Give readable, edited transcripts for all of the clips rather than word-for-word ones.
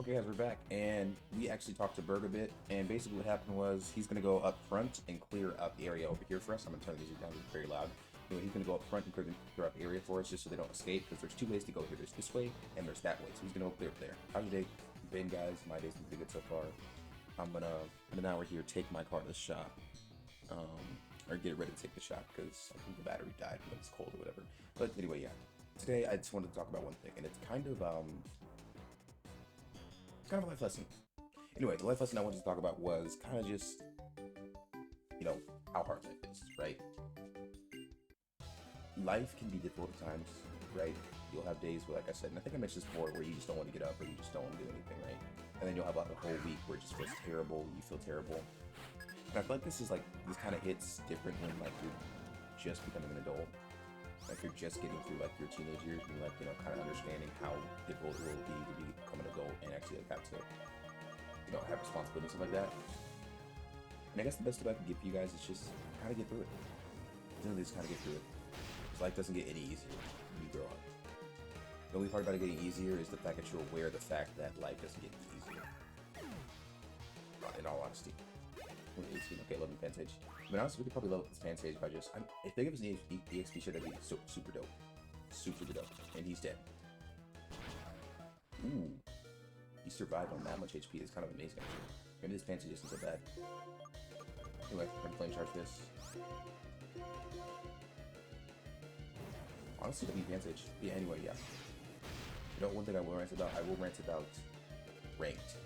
Okay, guys, we're back, and we actually talked to Berg a bit, and basically what happened was he's going to go up front and clear up the area over here for us. I'm going to turn the music down, it's very loud. Anyway, he's going to go up front and clear up the area for us just so they don't escape, because there's two ways to go here. There's this way, and there's that way, so he's going to go clear up there. How's your day been, guys? My day's been pretty good so far. I'm going to, in an hour here, take my car to the shop, or get it ready to take the shop, because I think the battery died when it's cold or whatever. But anyway, yeah. Today, I just wanted to talk about one thing, and it's kind of a life lesson. Anyway, the life lesson I wanted to talk about was kind of just, how hard life is, right? Life can be difficult at times, right? You'll have days where, like I said, and I think I mentioned this before, where you just don't want to get up or you just don't want to do anything, right? And then you'll have like a whole week where it just feels terrible, you feel terrible. And I feel like this kind of hits different when like you're just becoming an adult. Like you're just getting through like your teenage years and like, kind of understanding how difficult it will be to become an adult and actually like have to, have responsibility and stuff like that. And I guess the best tip I can give you guys is just kind of get through it. Literally just kind of get through it. Because life doesn't get any easier when you grow up. The only part about it getting easier is the fact that you're aware of the fact that life doesn't get any easier. In all honesty. 18, okay, 11 fan stage. I mean, honestly, we could probably level this fan stage by just... if they give us an EXP shit, that'd be super dope. Super dope. And he's dead. Ooh. He survived on that much HP. It's kind of amazing, actually. Maybe this fan stage isn't so bad. Anyway, I'm gonna flame charge this. Honestly, that'd be fan stage. Yeah, anyway, yeah. One thing I will rant about, ranked.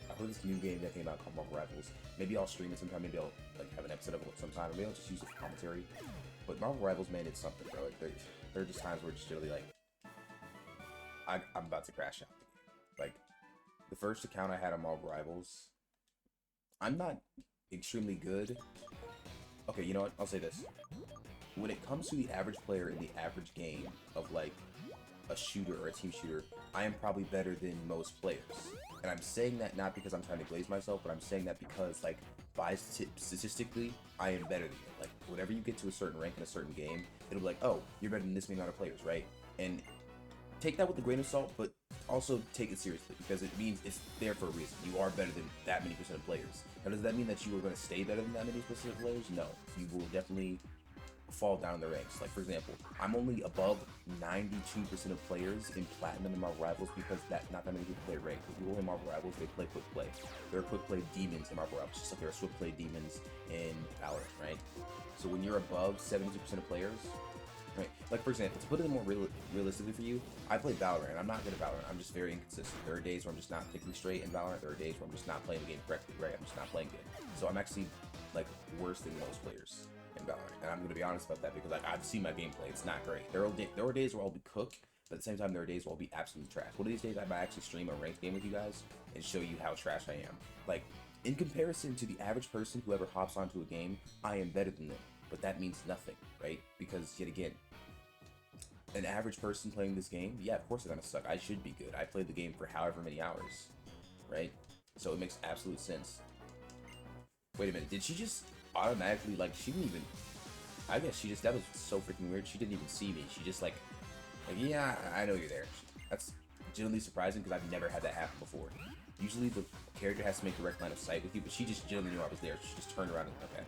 I heard this new game that came out called Marvel Rivals. Maybe I'll stream it sometime. Maybe I'll have an episode of it sometime. Or maybe I'll just use it for commentary. But Marvel Rivals, man, it's something, bro. Like, there are just times where it's just really like, I'm about to crash out. Like, the first account I had on Marvel Rivals, I'm not extremely good. Okay, you know what? I'll say this. When it comes to the average player in the average game of like a shooter or a team shooter, I am probably better than most players. And I'm saying that not because I'm trying to glaze myself, but I'm saying that because, like, statistically, I am better than you. Like, whenever you get to a certain rank in a certain game, it'll be like, oh, you're better than this many amount of players, right? And take that with a grain of salt, but also take it seriously, because it means it's there for a reason. You are better than that many percent of players. Now, does that mean that you are going to stay better than that many percent of players? No. You will definitely fall down the ranks. Like, for example, I'm only above 92% of players in Platinum and Marvel Rivals because not that many people play ranked. The people in Marvel Rivals, they play quick play. There are quick play demons in Marvel Rivals, just like there are swift play demons in Valorant, right? So when you're above 72% of players, right? Like, for example, to put it more realistically for you, I play Valorant. I'm not good at Valorant. I'm just very inconsistent. There are days where I'm just not thinking straight in Valorant. There are days where I'm just not playing the game correctly, right? I'm just not playing good. So I'm actually, like, worse than most players in Valorant. And I'm going to be honest about that because, like, I've seen my gameplay. It's not great. There are days where I'll be cooked, but at the same time, there are days where I'll be absolutely trash. One of these days, I might actually stream a ranked game with you guys and show you how trash I am. Like, in comparison to the average person who ever hops onto a game, I am better than them. But that means nothing, right? Because, yet again, an average person playing this game, yeah, of course they're gonna suck. I should be good. I played the game for however many hours, right? So it makes absolute sense. Wait a minute, did she just automatically, like, she didn't even... I guess she just... That was so freaking weird. She didn't even see me. She just, like yeah, I know you're there. That's genuinely surprising because I've never had that happen before. Usually the character has to make direct line of sight with you, but she just genuinely knew I was there. She just turned around and... Okay.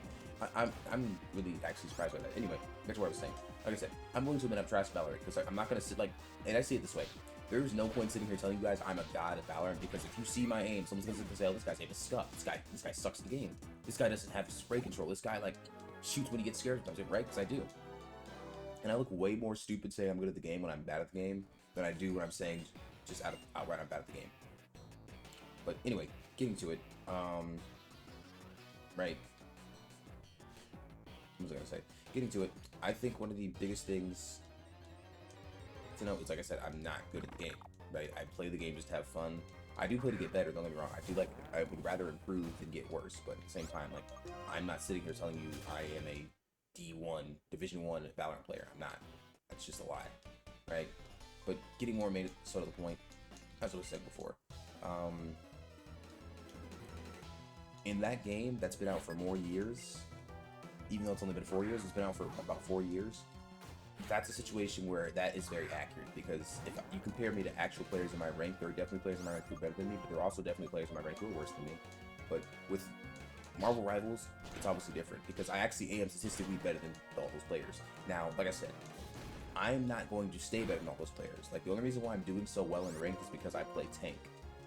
I'm really actually surprised by that. Anyway, back to what I was saying. Like I said, I'm willing to admit I'm trash at Valorant because I'm not going to sit like, and I see it this way. There's no point sitting here telling you guys I'm a god at Valorant because if you see my aim, someone's going to say, oh, this guy's aim is scuffed. This guy sucks at the game. This guy doesn't have spray control. This guy, like, shoots when he gets scared sometimes, right? Because I do. And I look way more stupid saying I'm good at the game when I'm bad at the game than I do when I'm saying just outright I'm bad at the game. But anyway, getting to it, right. What was I gonna say? Getting to it, I think one of the biggest things to know is, like I said, I'm not good at the game, right? I play the game just to have fun. I do play to get better, don't get me wrong. I would rather improve than get worse, but at the same time, like, I'm not sitting here telling you I am a D1, Division 1 Valorant player. I'm not. That's just a lie, right? But getting more made so to the point, as I was said before. In that game that's been out for more years, even though it's only been 4 years, it's been out for about 4 years. that's a situation where that is very accurate, because if you compare me to actual players in my rank, there are definitely players in my rank who are better than me, but there are also definitely players in my rank who are worse than me. But with Marvel Rivals, it's obviously different, because I actually am statistically better than all those players. Now, like I said, I'm not going to stay better than all those players. Like, the only reason why I'm doing so well in ranked is because I play tank,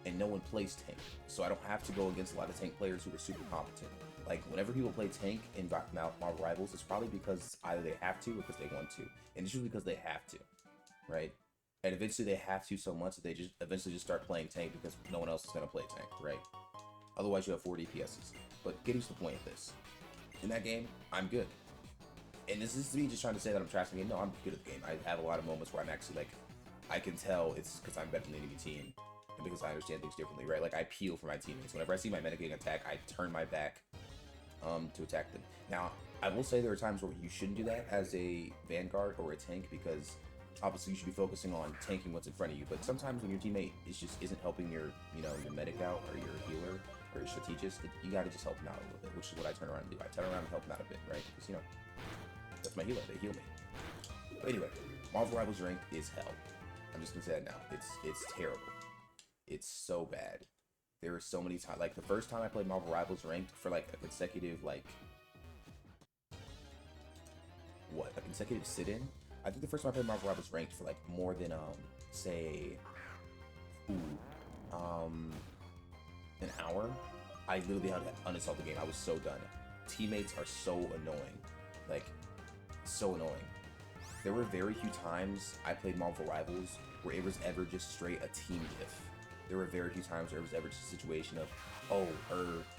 and no one plays tank, so I don't have to go against a lot of tank players who are super competent. Like, whenever people play tank in Marvel Rivals, it's probably because either they have to or because they want to, and it's usually because they have to, right? And eventually they have to so much that they just eventually just start playing tank because no one else is going to play tank, right? Otherwise, you have 4 DPSs. But getting to the point of this, in that game, I'm good. And this is me just trying to say that I'm trash the game. No, I'm good at the game. I have a lot of moments where I'm actually like, I can tell it's because I'm better than the enemy team, and because I understand things differently, right? Like, I peel for my teammates. Whenever I see my meta getting attacked, I turn my back to attack them. Now, I will say there are times where you shouldn't do that as a Vanguard or a tank, because obviously you should be focusing on tanking what's in front of you. But sometimes when your teammate isn't helping your, your medic out, or your healer, or your strategist, you gotta just help them out a little bit, which is what I turn around and do. I turn around and help them out a bit, right? Because, that's my healer. They heal me. But anyway, Marvel Rivals rank is hell. I'm just gonna say that now. It's terrible. It's so bad. There were so many times, like the first time I played Marvel Rivals ranked for like a consecutive a consecutive sit-in. I think the first time I played Marvel Rivals ranked for like more than say an hour, I literally had to uninstall the game. I was so done. Teammates are so annoying, like so annoying. There were very few times I played Marvel Rivals where it was ever just straight a team diff. There were very few times where it was ever just a situation of,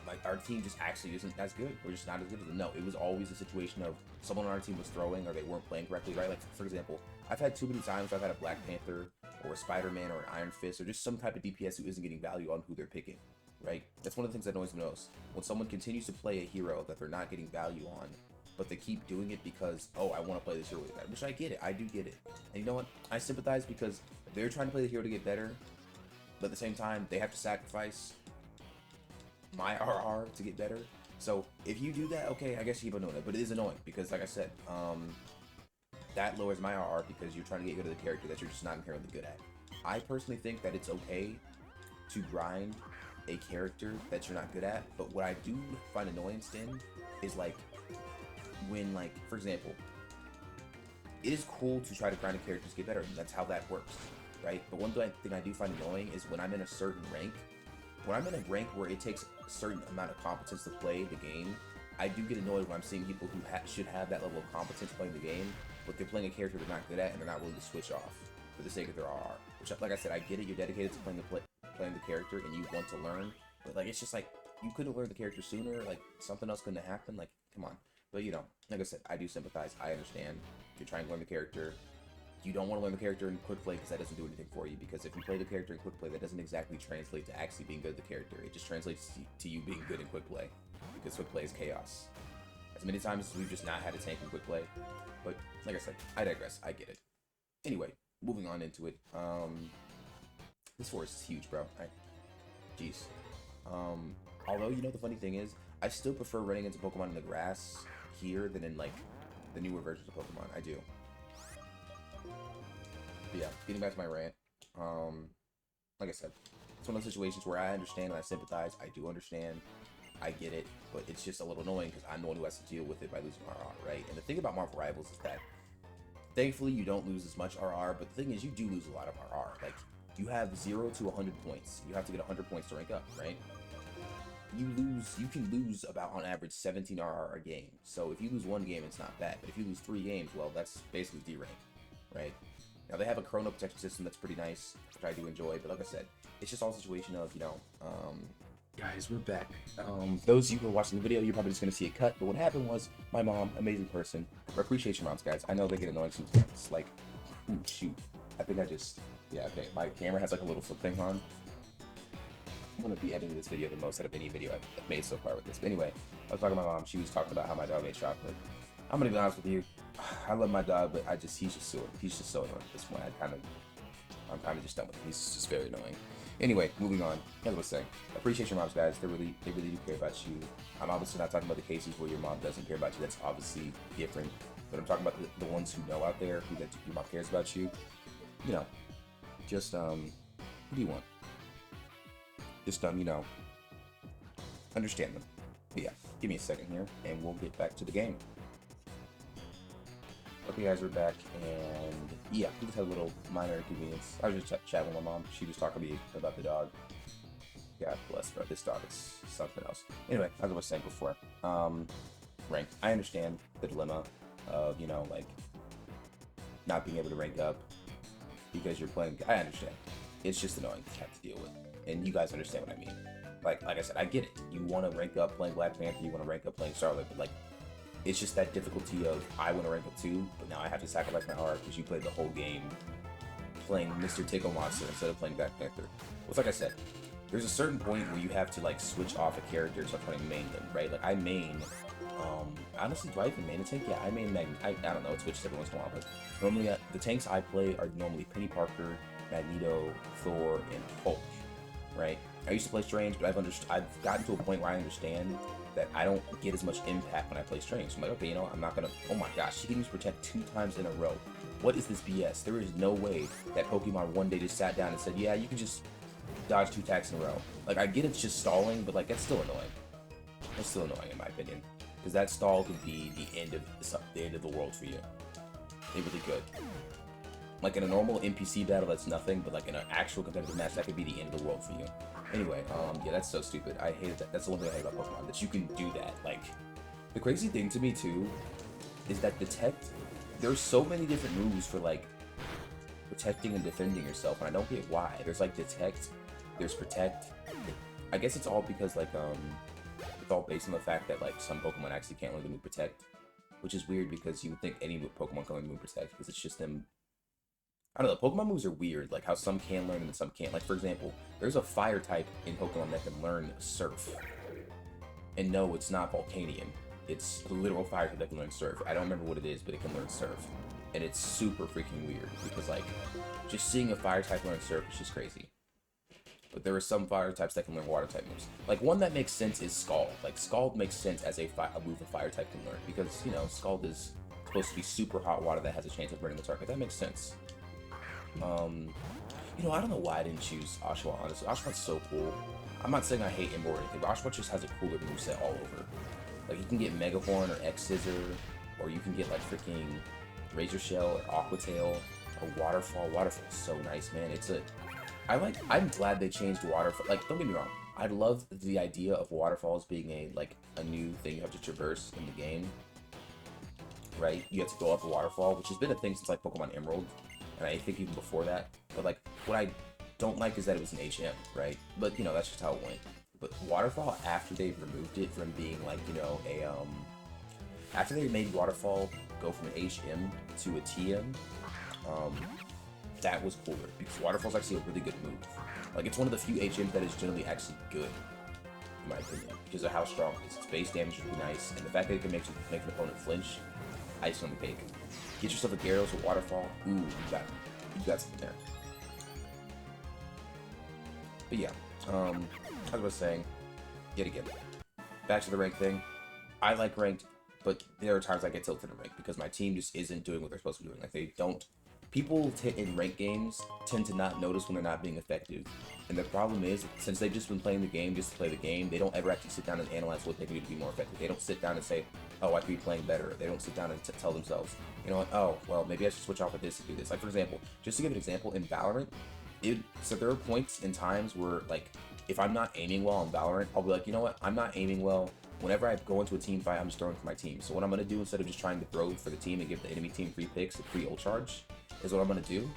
like our team just actually isn't as good. We're just not as good as them. No, it was always a situation of someone on our team was throwing or they weren't playing correctly, right? Like, for example, I've had too many times where I've had a Black Panther or a Spider-Man or an Iron Fist or just some type of DPS who isn't getting value on who they're picking, right? That's one of the things that annoys me most. When someone continues to play a hero that they're not getting value on, but they keep doing it because, oh, I want to play this hero really bad, which I get it. I do get it. And you know what? I sympathize, because they're trying to play the hero to get better, but at the same time, they have to sacrifice my RR to get better. So if you do that, okay, I guess you keep on doing it. But it is annoying because, like I said, that lowers my RR because you're trying to get good at the character that you're just not inherently good at. I personally think that it's okay to grind a character that you're not good at, but what I do find annoyance in is like when, like, for example, it is cool to try to grind a character to get better. That's how that works, right? But one thing I do find annoying is when I'm in a certain rank. When I'm in a rank where it takes a certain amount of competence to play the game, I do get annoyed when I'm seeing people who should have that level of competence playing the game, but they're playing a character they're not good at and they're not willing to switch off for the sake of their RR. Which, like I said, I get it. You're dedicated to playing the character and you want to learn, but like it's just like you couldn't learn the character sooner. Like something else couldn't have happened. Like, come on. But like I said, I do sympathize. I understand. You're trying to learn the character. You don't want to learn the character in quick play because that doesn't do anything for you. Because if you play the character in quick play, that doesn't exactly translate to actually being good at the character. It just translates to you being good in quick play, because quick play is chaos. As many times as we've just not had a tank in quick play. But like I said, I digress. I get it. Anyway, moving on into it. This forest is huge, bro. Jeez. Although, the funny thing is, I still prefer running into Pokemon in the grass here than in like the newer versions of Pokemon. I do. But yeah, getting back to my rant, like I said, it's one of those situations where I understand and I sympathize. I do understand. I get it, but it's just a little annoying because I'm the one who has to deal with it by losing RR, right? And the thing about Marvel Rivals is that, thankfully, you don't lose as much RR, but the thing is, you do lose a lot of RR. Like, you have 0 to 100 points. You have to get 100 points to rank up, right? You can lose about, on average, 17 RR a game. So if you lose one game, it's not bad. But if you lose 3 games, well, that's basically D-rank, right? Now, they have a chrono protection system that's pretty nice, which I do enjoy, but like I said, it's just all a situation of, guys, we're back. Those of you who are watching the video, you're probably just going to see a cut, but what happened was, my mom, amazing person, for appreciation rounds, guys, I know they get annoying sometimes, like, ooh, shoot, I think okay, my camera has like a little flip thing on. I'm going to be editing this video the most out of any video I've made so far with this, but anyway, I was talking to my mom, she was talking about how my dog ate chocolate. I'm going to be honest with you, I love my dog, but he's just so annoying at this point. I'm kind of just done with him. He's just very annoying. Anyway, moving on. As I was saying, appreciate your moms, guys. They really do care about you. I'm obviously not talking about the cases where your mom doesn't care about you. That's obviously different. but I'm talking about the ones who know out there, who might cares about you. You know, just what do you want? Just understand them. But yeah, give me a second here, and we'll get back to the game. Okay, guys, we're back, and yeah, we just had a little minor inconvenience. I was just chatting with my mom. She was talking to me about the dog. God bless, bro. This dog is something else. Anyway, as I was saying before, rank. I understand the dilemma of, like, not being able to rank up because you're playing. I understand. It's just annoying to have to deal with, and you guys understand what I mean. Like I said, I get it. You want to rank up playing Black Panther. You want to rank up playing Charlotte, but like, it's just that difficulty of I want to rank up too, but now I have to sacrifice my heart because you played the whole game playing Mr. Tickle Monster instead of playing Black Panther. Well, like I said, there's a certain point where you have to like switch off a character and start trying to main them, right? Like I main, honestly, do I even main a tank? Yeah, I main I don't know, it switches every once in a while, but normally the tanks I play are normally Penny Parker, Magneto, Thor, and Hulk, right? I used to play Strange, but I've gotten to a point where I understand that I don't get as much impact when I play Strange. So I'm like, okay, I'm not gonna, oh my gosh, she can use Protect 2 times in a row. What is this BS? There is no way that Pokemon one day just sat down and said, yeah, you can just dodge 2 attacks in a row. Like, I get it's just stalling, but like, that's still annoying. That's still annoying in my opinion. Because that stall could be the end of the world for you. It really could. Like in a normal NPC battle, that's nothing, but like in an actual competitive match, that could be the end of the world for you. Anyway, yeah, that's so stupid. I hate that. That's the one thing I hate about Pokemon, that you can do that. Like, the crazy thing to me too is that there's so many different moves for like protecting and defending yourself, and I don't get why. There's like Detect, there's Protect. I guess it's all because like it's all based on the fact that like some Pokemon actually can't learn the move Protect, which is weird because you would think any Pokemon can learn the move Protect because it's just them. I don't know, Pokemon moves are weird, like how some can learn and some can't. Like, for example, there's a fire type in Pokemon that can learn Surf. And no, it's not Volcanion. It's a literal fire type that can learn Surf. I don't remember what it is, but it can learn Surf. And it's super freaking weird, because, like, just seeing a fire type learn Surf is just crazy. But there are some fire types that can learn water type moves. Like, one that makes sense is Scald. Like, Scald makes sense as a move a fire type can learn, because, Scald is supposed to be super hot water that has a chance of burning the target. That makes sense. I don't know why I didn't choose Oshawott, honestly. Oshawott's so cool. I'm not saying I hate Ember or anything, but Oshawott just has a cooler moveset all over. Like, you can get Mega Horn or X-Scissor, or you can get, like, freaking Razor Shell or Aqua Tail or Waterfall. Waterfall's so nice, man. I'm glad they changed Waterfall. Like, don't get me wrong. I love the idea of Waterfalls being a new thing you have to traverse in the game. Right? You have to go up a waterfall, which has been a thing since, like, Pokemon Emerald. And I think even before that. But, like, what I don't like is that it was an HM, right? But, that's just how it went. But Waterfall, after they removed it from being, like, after they made Waterfall go from an HM to a TM, that was cooler. Because Waterfall's actually a really good move. Like, it's one of the few HMs that is generally actually good, in my opinion, because of how strong it is. Its base damage is really nice, and the fact that it can make an opponent flinch, ice on the cake. Get yourself a Gyarados with Waterfall. Ooh, you got something there. But yeah, as I was saying, yet again, back to the rank thing. I like ranked, but there are times I get tilted in rank because my team just isn't doing what they're supposed to be doing. Like, they don't. People in ranked games tend to not notice when they're not being effective. And the problem is, since they've just been playing the game just to play the game, they don't ever actually sit down and analyze what they can do to be more effective. They don't sit down and say, oh, I could be playing better. They don't sit down and tell themselves, oh, well, maybe I should switch off with this and do this. Like, for example, just to give an example, in Valorant, so there are points in times where, like, if I'm not aiming well on Valorant, I'll be like, you know what, I'm not aiming well. Whenever I go into a team fight, I'm just throwing for my team. So what I'm going to do, instead of just trying to throw for the team and give the enemy team free picks and free ult charge, is what I'm going to do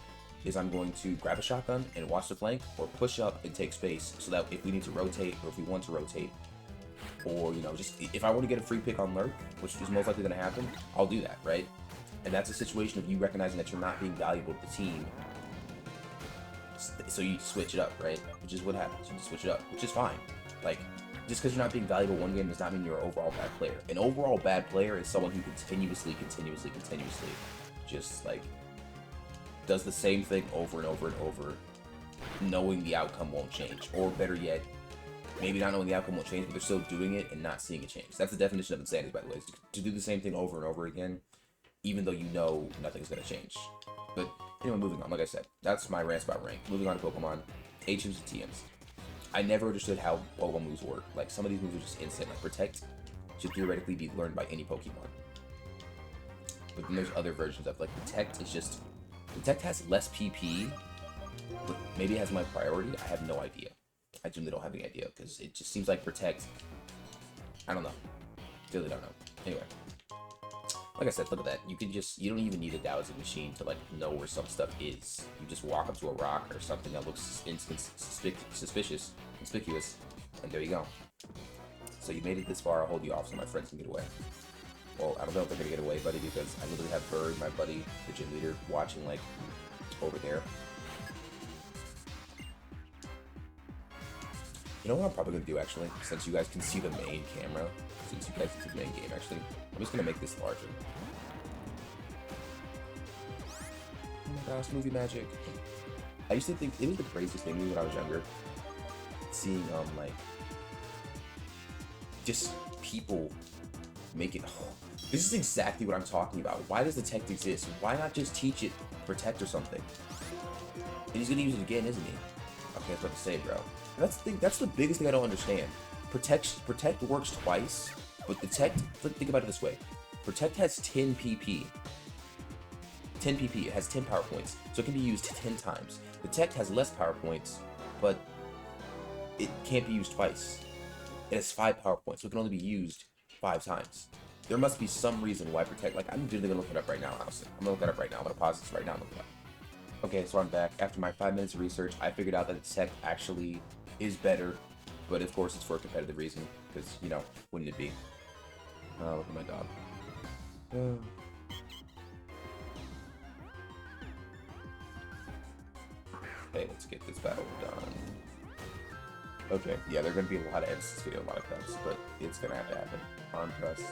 is I'm going to grab a shotgun and watch the flank, or push up and take space, so that if we need to rotate, or if we want to rotate, or, just if I want to get a free pick on Lurk, which is most likely going to happen, I'll do that, right? And that's a situation of you recognizing that you're not being valuable to the team, so you switch it up, right? Which is what happens. You switch it up, which is fine. Like, just because you're not being valuable one game does not mean you're an overall bad player. An overall bad player is someone who continuously just, like, does the same thing over and over and over, knowing the outcome won't change. Or better yet, maybe not knowing the outcome won't change, but they're still doing it and not seeing a change. That's the definition of insanity, by the way, is to do the same thing over and over again even though you know nothing's gonna change. But anyway, moving on. Like I said, that's my rants about rank. Moving on to Pokemon, HMs and TMs. I never understood how Pokemon moves work. Like, some of these moves are just instant. Like, Protect should theoretically be learned by any Pokemon. But then there's other versions of, like, Protect is just... Protect has less PP, but maybe it has my priority. I have no idea. I genuinely don't have any idea, because it just seems like Protect... I don't know. Really don't know. Anyway. Like I said, look at that. You can just... You don't even need a dowsing machine to, like, know where some stuff is. You just walk up to a rock or something that looks conspicuous, and there you go. So you made it this far. I'll hold you off so my friends can get away. Well, I don't know if they're gonna get away, buddy, because I literally have Bird, my buddy, the gym leader, watching, like, over there. You know what I'm probably gonna do, actually? Since you guys can see the main camera, since you guys can see the main game, actually, I'm just gonna make this larger. Oh my gosh, movie magic. I used to think it was the craziest thing to me when I was younger. Seeing, like, just people make it. Oh, this is exactly what I'm talking about. Why does the tech exist? Why not just teach it Protect or something? And he's gonna use it again, isn't he? Okay, I was about to say, bro. That's the thing. That's the biggest thing I don't understand. Protect works twice, but the tech. Think about it this way: Protect has 10 PP. 10 PP. It has 10 power points, so it can be used 10 times. The tech has less power points, but it can't be used twice. It has 5 power points, so it can only be used 5 times. There must be some reason why Protect. Like, I'm literally gonna look it up right now. Honestly, I'm gonna look it up right now. I'm gonna pause this right now and look it up. Okay, so I'm back. After my 5 minutes of research, I figured out that the tech actually is better, but of course it's for a competitive reason, because, you know, wouldn't it be? Oh, look at my dog. Okay, let's get this battle done. Okay, yeah, there are going to be a lot of edits to this video, a lot of cuts, but it's going to have to happen. Arm pressed.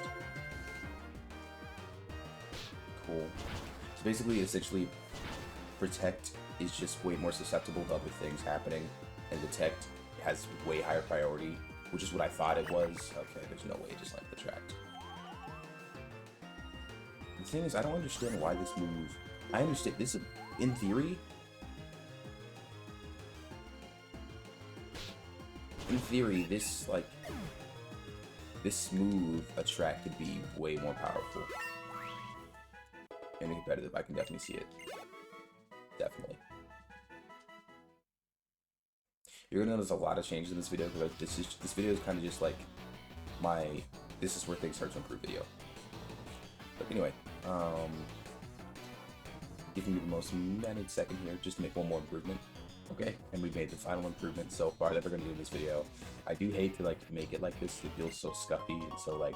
Cool. So basically, essentially, Protect is just way more susceptible to other things happening, and Detect has way higher priority, which is what I thought it was. Okay, there's no way it just like the tracked. The thing is, I don't understand why this move. I understand this is, in theory. In theory, this move Attract could be way more powerful and competitive. I can definitely see it. Definitely. You're gonna notice a lot of changes in this video because this video is kind of just like my this is where things start to improve video. But anyway, giving you the most managed second here just to make one more improvement. Okay, and we made the final improvement so far that we're gonna do in this video. I do hate to like make it like this. It feels so scuffy and so like.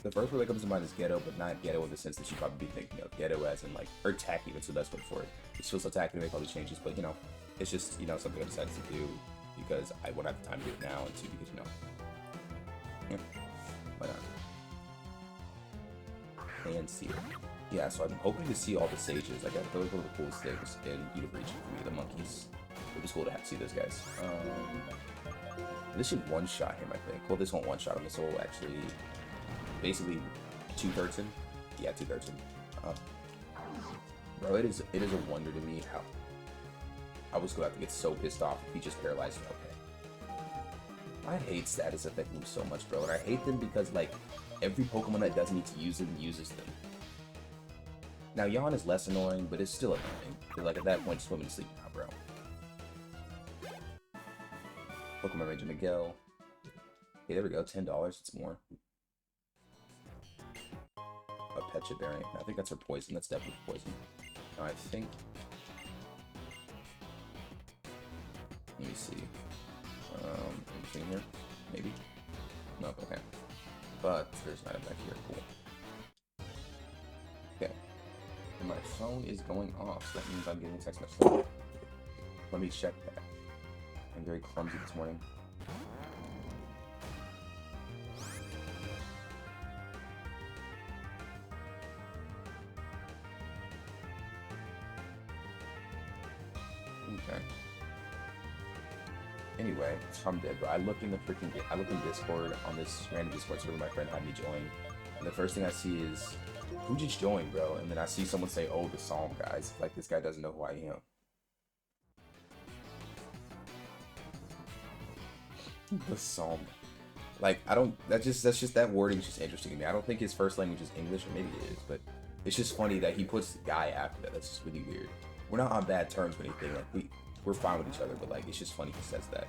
The first word that comes to mind is ghetto, but not ghetto in the sense that you probably be thinking of. Ghetto as in like, or tacky, that's the best word for it. It feels so tacky to make all these changes, but you know, it's just, you know, something I decided to do because I won't have the time to do it now, and two, because, you know, yeah, why not? And see it. Yeah, so I'm hoping to see all the sages. Like, I feel like one of the coolest things in Unibreach for me, the monkeys. It was cool to see those guys. This should one-shot him, I think. Well, this won't one-shot him. This will actually, basically, 2/3 him. Yeah, 2/3 him. Bro, it is a wonder to me how I was going to have to get so pissed off if he just paralyzed me. Okay. I hate status effect moves so much, bro, and I hate them because, like, every Pokemon that doesn't need to use them uses them. Now, Yawn is less annoying, but it's still annoying. Because, like, at that point, swimming sleep now, bro. Pokemon Ranger Miguel. Okay, there we go. $10. It's more. A Pecha Berry. I think that's her poison. That's definitely poison. I think. Let me see. Anything here? Maybe? Nope, okay. But there's an item back here. Cool. Okay. And my phone is going off, so that means I'm getting a text message. Let me check that. I'm very clumsy this morning. Okay. Anyway, I'm dead, bro. I looked in Discord on this random Discord server my friend had me join, And the first thing I see is, who just joined, bro? And then I see someone say, oh, the Psalm guys. Like, this guy doesn't know who I am. The Psalm. Like, I don't, that's just, that wording's just interesting to me. I don't think his first language is English, or maybe it is, but it's just funny that he puts guy after that. That's just really weird. We're not on bad terms or anything. Like, we're fine with each other, but like, it's just funny he says that.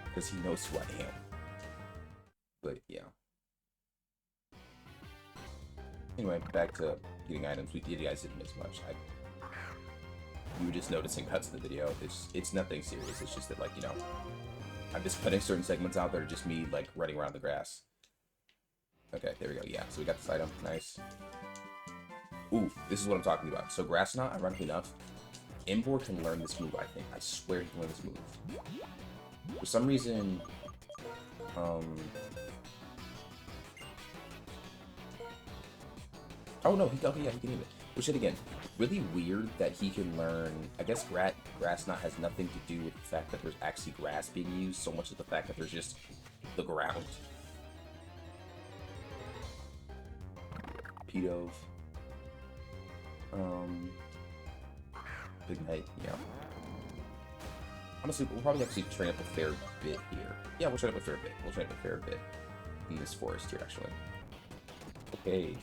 Because he knows who I am. But yeah. Anyway, back to getting items. You guys didn't miss much. You were just noticing cuts in the video. It's nothing serious. It's just that, like, you know, I'm just putting certain segments out there, just me like running around the grass. Okay, there we go. Yeah, so we got this item. Nice. Ooh, this is what I'm talking about. So Grass Knot, ironically enough, Emboar can learn this move, I think. I swear he can learn this move. For some reason, oh no, he can even. Which, again, really weird that he can learn. I guess Grass Knot has nothing to do with the fact that there's actually grass being used, so much as the fact that there's just the ground. Pedove. Big Knight, yeah. Honestly, we'll probably actually train up a fair bit here. Yeah, we'll train up a fair bit. We'll train up a fair bit in this forest here, actually. Okay.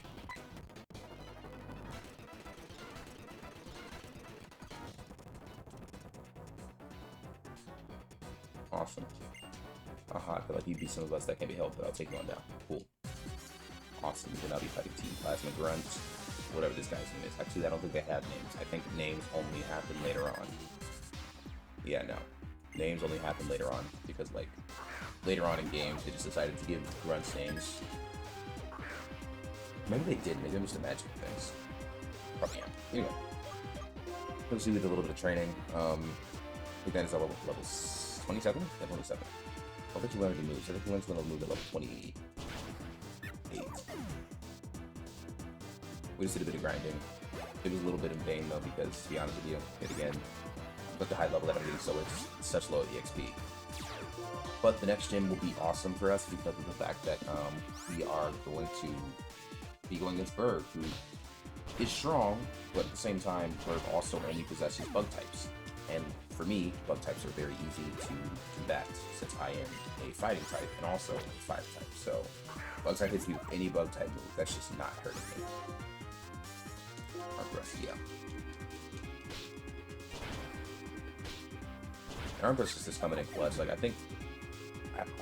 Awesome. Aha, I feel like you'd be some of us that can be helped, but I'll take you on down. Cool. Awesome. Then I'll be fighting Team Plasma Grunt. Whatever this guy's name is. Actually, I don't think they have names. I think names only happen later on. Yeah, no. Names only happen later on. Because, like, later on in games, they just decided to give grunts names. Maybe they did. Maybe I'm just imagining things. Probably am. Anyway. Let's do with a little bit of training. I think that is level 27? Yeah, 27. I think he learned to move. So I think he learned to move at level 28. We just did a bit of grinding. It was a little bit in vain though, because to be honest with you, yet again, with the high level that I'm doing, so it's such low EXP. But the next gym will be awesome for us because of the fact that we are going to be going against Berg, who is strong, but at the same time, Berg also only possesses bug types. And for me, bug types are very easy to combat since I am a fighting type and also a fire type. So bug type hits me with any bug type move. That's just not hurting me. Yeah. Armbrust is just coming in clutch. Like, I think.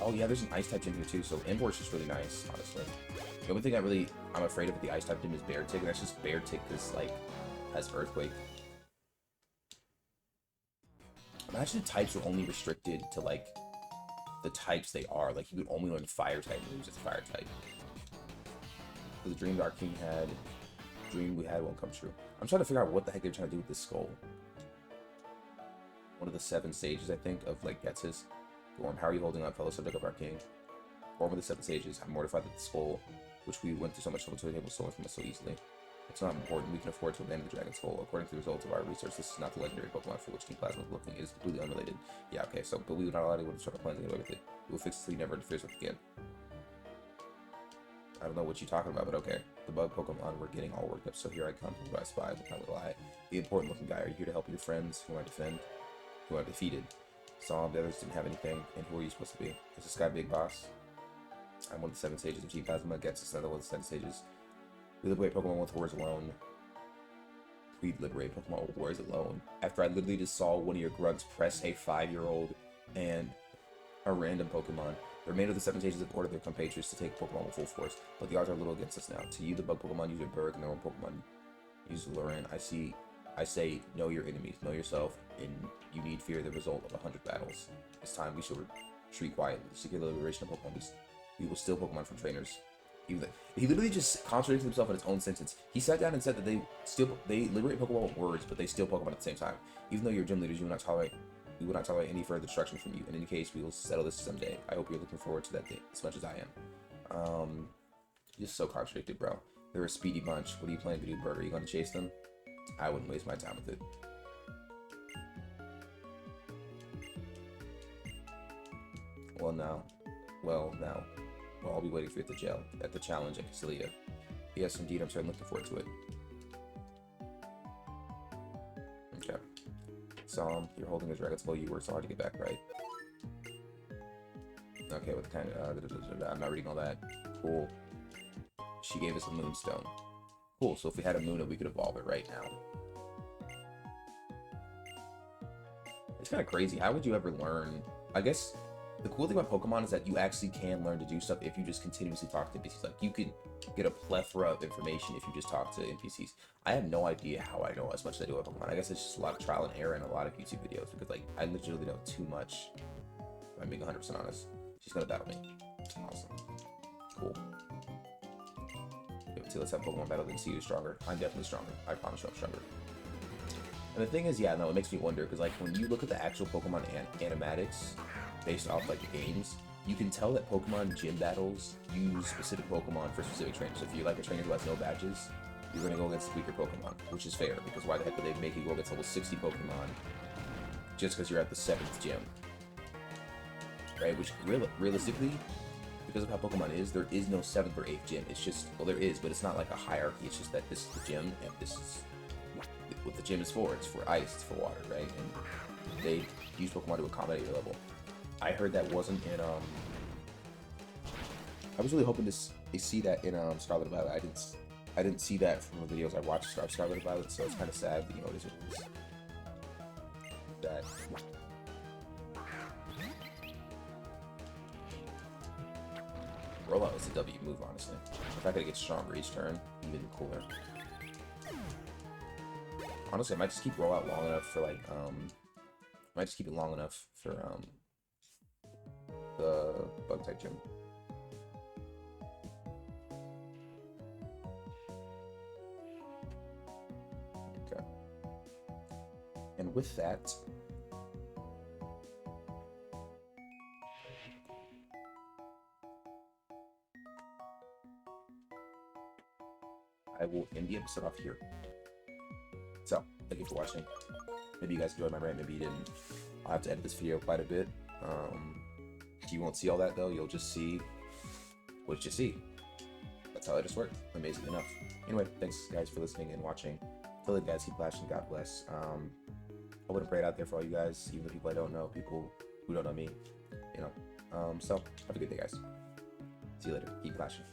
Oh, yeah, there's an ice type gym here too, so Emboar's just really nice, honestly. The only thing I'm afraid of with the ice type gym is Beartic, and that's just Beartic because, like, has Earthquake. Imagine the types were only restricted to, like, the types they are. Like, you could only learn fire type moves as fire type. So the dream Dark King had. Dream we had won't come true. I'm trying to figure out what the heck they're trying to do with this skull. One of the 7 stages, I think, of like Getz's. Gorm, how are you holding up, fellow subject of our king? Gorm of the 7 stages. I'm mortified that the skull, which we went through so much trouble to be able to stolen from us so easily. It's not important. We can afford to abandon the Dragon Skull. According to the results of our research, this is not the legendary Pokemon for which Team Plasma is looking. It is completely unrelated. Yeah, okay, so, but we would not allow anyone to start our plans to get away with it. We will fix it so he never interferes with it again. I don't know what you're talking about, but okay. The bug Pokemon were getting all worked up, so here I come, who I spy, but not lie. The important looking guy, are you here to help your friends who I defend? Who I defeated? Saw the others didn't have anything, and who are you supposed to be? Is this guy Big Boss? I'm one of the 7 stages of Team Plasma, Gets another one of the 7 stages. We liberate Pokemon with Wars alone. We liberate Pokemon with Wars alone. After I literally just saw one of your grunts press a 5-year-old and a random Pokemon. The remainder of the 7 stages have ordered their compatriots to take Pokemon with full force, but the odds are a little against us now. To you, the bug Pokemon user Berg, and their own Pokemon user Loran, I say, know your enemies, know yourself, and you need fear the result of 100 battles. It's time we should retreat quietly. Secure the liberation of Pokemon. We will steal Pokemon from trainers. He literally just contradicted himself in his own sentence. He sat down and said that they liberate Pokemon with words, but they steal Pokemon at the same time. Even though you're gym leaders, we will not tolerate any further destruction from you. In any case, we will settle this someday. I hope you're looking forward to that day as much as I am. Just so contradicted, bro. They're a speedy bunch. What are you planning to do, Bird? Are you going to chase them? I wouldn't waste my time with it. Well, now. Well, I'll be waiting for you at the challenge at Cassilia. Yes, indeed. I'm certainly looking forward to it. Okay. So, you're holding a dragon's bow. You worked so hard to get back, right? Okay, with kind of... I'm not reading all that. Cool. She gave us a moonstone. Cool, so if we had a moon, we could evolve it right now. It's kind of crazy. How would you ever learn? I guess the cool thing about Pokemon is that you actually can learn to do stuff if you just continuously talk to NPCs. Like, you can get a plethora of information if you just talk to NPCs. I have no idea how I know as much as I do about Pokemon. I guess it's just a lot of trial and error and a lot of YouTube videos because, like, I literally know too much. If I'm being 100% honest. She's gonna battle me. Awesome. Cool. So let's have Pokemon battle and see who's stronger. I'm definitely stronger. I promise you I'm stronger. And the thing is, yeah, no, it makes me wonder, because, like, when you look at the actual Pokemon animatics, based off, like, the games, you can tell that Pokemon gym battles use specific Pokemon for specific trainers. So if you're, like, a trainer who has no badges, you're gonna go against weaker Pokemon, which is fair, because why the heck would they make you go against level 60 Pokemon just because you're at the 7th gym? Right? Which, realistically, because of how Pokemon is, there is no 7th or 8th gym. It's just, well, there is, but it's not like a hierarchy. It's just that this is the gym, and this is what the gym is for. It's for ice, it's for water, right? And they use Pokemon to accommodate your level. I heard that wasn't in, I was really hoping to see that in, Scarlet and Violet. I didn't see that from the videos I watched Scarlet and Violet, so it's kind of sad, but, you know, it is what it is. That... Rollout is a W move, honestly. If I could get stronger each turn, even cooler. Honestly, I might just keep Rollout long enough for, like, might just keep it long enough for, the Bug-type gym. Okay. And with that... I will end the episode off here. So, thank you for watching. Maybe you guys enjoyed my rant, maybe you didn't. I'll have to edit this video quite a bit. You won't see all that though, you'll just see what you see. That's how it just worked, amazing enough. Anyway, thanks guys for listening and watching. Till then guys, keep flashing, God bless. I would have prayed out there for all you guys, even the people I don't know, people who don't know me, you know. So, have a good day guys. See you later, keep flashing.